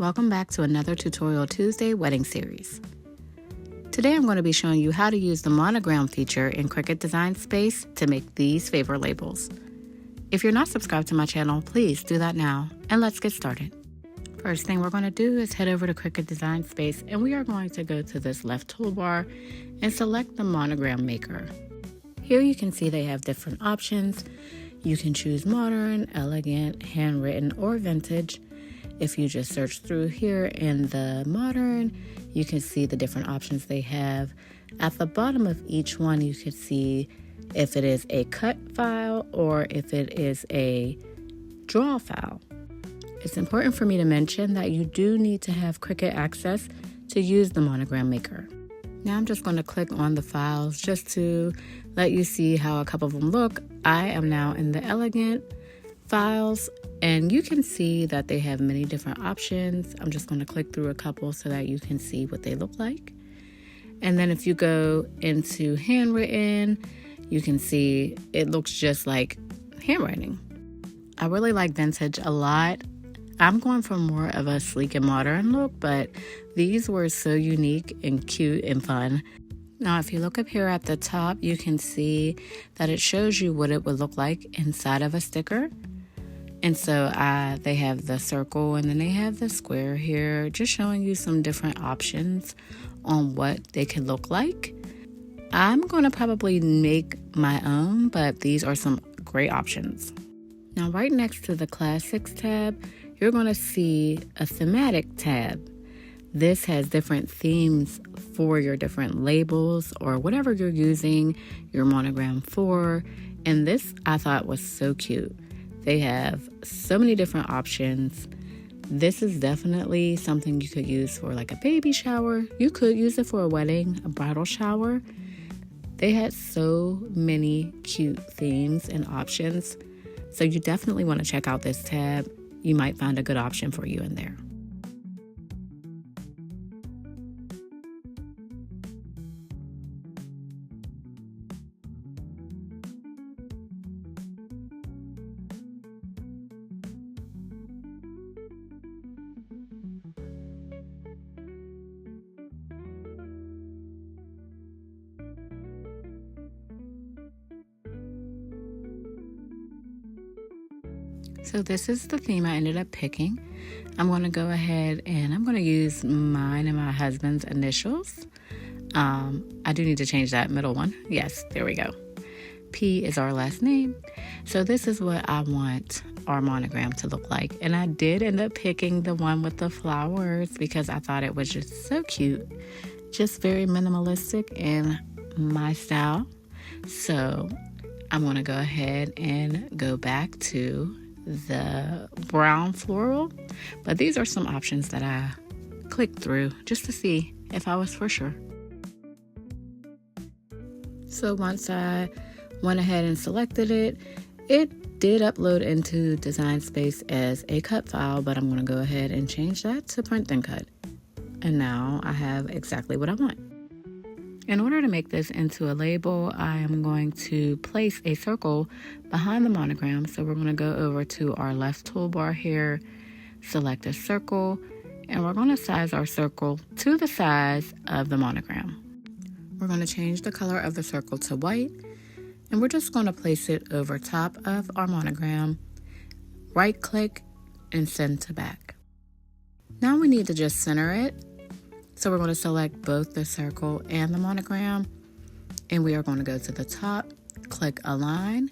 Welcome back to another Tutorial Tuesday wedding series. Today I'm going to be showing you how to use the Monogram feature in Cricut Design Space to make these favor labels. If you're not subscribed to my channel, please do that now, and let's get started. First thing we're going to do is head over to Cricut Design Space, and we are going to go to this left toolbar and select the Monogram Maker. Here you can see they have different options. You can choose modern, elegant, handwritten, or vintage. If you just search through here in the modern, you can see the different options they have. At the bottom of each one, you can see if it is a cut file or if it is a draw file. It's important for me to mention that you do need to have Cricut access to use the Monogram Maker. Now I'm just going to click on the files just to let you see how a couple of them look. I am now in the elegant files, and you can see that they have many different options. I'm just going to click through a couple so that you can see what they look like. And then if you go into handwritten, you can see it looks just like handwriting. I really like vintage a lot. I'm going for more of a sleek and modern look, but these were so unique and cute and fun. Now, if you look up here at the top, you can see that it shows you what it would look like inside of a sticker. And so they have the circle and then they have the square here, just showing you some different options on what they could look like. I'm going to probably make my own, but these are some great options. Now, right next to the Classics tab, you're going to see a thematic tab. This has different themes for your different labels or whatever you're using your monogram for. And this I thought was so cute. They have so many different options. This is definitely something you could use for like a baby shower. You could use it for a wedding, a bridal shower. They had so many cute themes and options. So you definitely want to check out this tab. You might find a good option for you in there. So this is the theme I ended up picking. I'm going to go ahead and I'm going to use mine and my husband's initials. I do need to change that middle one. Yes, there we go. P is our last name. So this is what I want our monogram to look like. And I did end up picking the one with the flowers because I thought it was just so cute. Just very minimalistic in my style. So I'm going to go ahead and go back to the brown floral, but these are some options that I clicked through just to see if I was for sure. So once I went ahead and selected it, it did upload into Design Space as a cut file, but I'm going to go ahead and change that to print and cut. And now I have exactly what I want. In order to make this into a label, I am going to place a circle behind the monogram. So we're going to go over to our left toolbar here, select a circle, and we're going to size our circle to the size of the monogram. We're going to change the color of the circle to white, and we're just going to place it over top of our monogram, right click, and send to back. Now we need to just center it. So we're going to select both the circle and the monogram, and we are going to go to the top, click Align,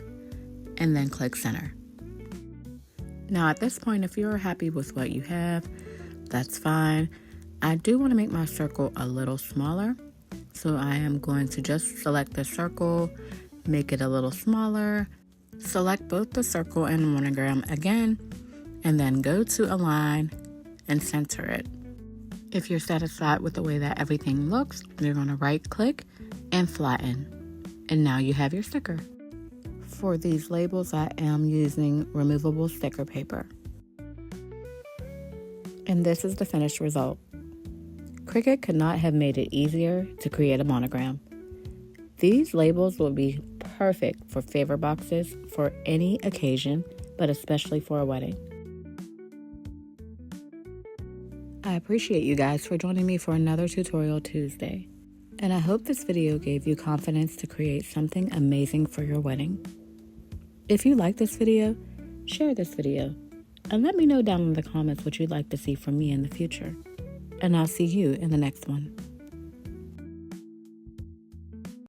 and then click Center. Now at this point, if you're happy with what you have, that's fine. I do want to make my circle a little smaller, so I am going to just select the circle, make it a little smaller, select both the circle and the monogram again, and then go to Align and center it. If you're satisfied with the way that everything looks, you're going to right click and flatten. And now you have your sticker. For these labels, I am using removable sticker paper. And this is the finished result. Cricut could not have made it easier to create a monogram. These labels will be perfect for favor boxes for any occasion, but especially for a wedding. I appreciate you guys for joining me for another Tutorial Tuesday. And I hope this video gave you confidence to create something amazing for your wedding. If you like this video, share this video, and let me know down in the comments what you'd like to see from me in the future. And I'll see you in the next one.